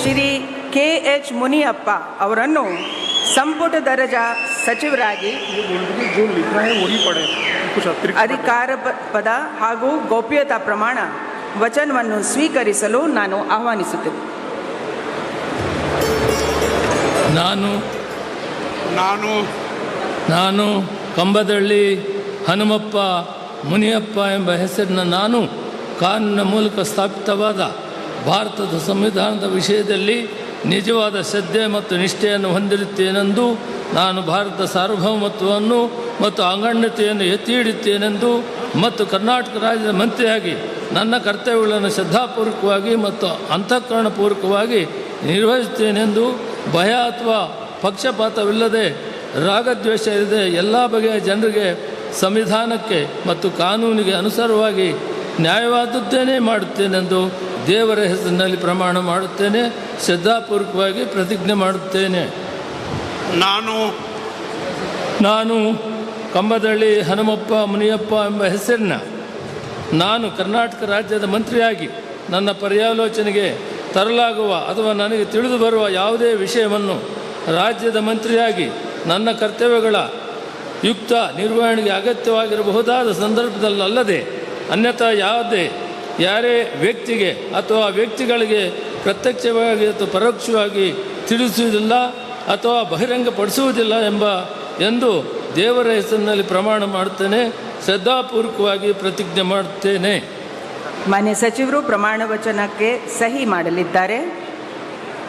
Shri KH Muniyappa ಅವರನ್ನು ಸಂಪುಟ ದರ್ಜಾ ಸಚಿವರಾಗಿ ಅಧಿಕಾರ ಪದ ಹಾಗೂ ಗೌಪ್ಯತಾ ಪ್ರಮಾಣ ವಚನವನ್ನು ಸ್ವೀಕರಿಸಲು ನಾನು ಆಹ್ವಾನಿಸುತ್ತೇನೆ. ನಾನು ಕಂಬದಳ್ಳಿ ಹನುಮಪ್ಪ ಮುನಿಯಪ್ಪ ಎಂಬ ಹೆಸರಿನ ನಾನು ಕಾನೂನಿನ ಮೂಲಕ ಸ್ಥಾಪಿತವಾದ ಭಾರತದ ಸಂವಿಧಾನದ ವಿಷಯದಲ್ಲಿ ನಿಜವಾದ ಶ್ರದ್ಧೆ ಮತ್ತು ನಿಷ್ಠೆಯನ್ನು ಹೊಂದಿರುತ್ತೇನೆಂದು, ನಾನು ಭಾರತದ ಸಾರ್ವಭೌಮತ್ವವನ್ನು ಮತ್ತು ಅಖಂಡತೆಯನ್ನು ಎತ್ತಿ ಹಿಡಿಯುತ್ತೇನೆಂದು ಮತ್ತು ಕರ್ನಾಟಕ ರಾಜ್ಯದ ಮಂತ್ರಿಯಾಗಿ ನನ್ನ ಕರ್ತವ್ಯಗಳನ್ನು ಶ್ರದ್ಧಾಪೂರ್ವಕವಾಗಿ ಮತ್ತು ಅಂತಃಕರಣಪೂರ್ವಕವಾಗಿ ನಿರ್ವಹಿಸುತ್ತೇನೆಂದು, ಭಯ ಅಥವಾ ಪಕ್ಷಪಾತವಿಲ್ಲದೆ ರಾಗದ್ವೇಷ ಇಲ್ಲದೆ ಎಲ್ಲ ಬಗೆಯ ಜನರಿಗೆ ಸಂವಿಧಾನಕ್ಕೆ ಮತ್ತು ಕಾನೂನಿಗೆ ಅನುಸಾರವಾಗಿ ನ್ಯಾಯವಾದದ್ದೇನೇ ಮಾಡುತ್ತೇನೆಂದು ದೇವರ ಹೆಸರಿನಲ್ಲಿ ಪ್ರಮಾಣ ಮಾಡುತ್ತೇನೆ. ಶ್ರದ್ಧಾಪೂರ್ವಕವಾಗಿ ಪ್ರತಿಜ್ಞೆ ಮಾಡುತ್ತೇನೆ. ನಾನು ಕಂಬದಳ್ಳಿ ಹನುಮಪ್ಪ ಮುನಿಯಪ್ಪ ಎಂಬ ಹೆಸರಿನ ನಾನು ಕರ್ನಾಟಕ ರಾಜ್ಯದ ಮಂತ್ರಿಯಾಗಿ ನನ್ನ ಪರ್ಯಾಲೋಚನೆಗೆ ತರಲಾಗುವ ಅಥವಾ ನನಗೆ ತಿಳಿದು ಬರುವ ಯಾವುದೇ ವಿಷಯವನ್ನು ರಾಜ್ಯದ ಮಂತ್ರಿಯಾಗಿ ನನ್ನ ಕರ್ತವ್ಯಗಳ ಯುಕ್ತ ನಿರ್ವಹಣೆಗೆ ಅಗತ್ಯವಾಗಿರಬಹುದಾದ ಸಂದರ್ಭದಲ್ಲದೆ ಅನ್ಯಥಾ ಯಾರೇ ವ್ಯಕ್ತಿಗೆ ಅಥವಾ ವ್ಯಕ್ತಿಗಳಿಗೆ ಪ್ರತ್ಯಕ್ಷವಾಗಿ ಅಥವಾ ಪರೋಕ್ಷವಾಗಿ ತಿಳಿಸುವುದಿಲ್ಲ ಅಥವಾ ಬಹಿರಂಗಪಡಿಸುವುದಿಲ್ಲ ಎಂದು ದೇವರ ಹೆಸರಿನಲ್ಲಿ ಪ್ರಮಾಣ ಮಾಡುತ್ತೇನೆ. ಶ್ರದ್ಧಾಪೂರ್ವಕವಾಗಿ ಪ್ರತಿಜ್ಞೆ ಮಾಡುತ್ತೇನೆ. ಮಾನ್ಯ ಸಚಿವರು ಪ್ರಮಾಣ ವಚನಕ್ಕೆ ಸಹಿ ಮಾಡಲಿದ್ದಾರೆ.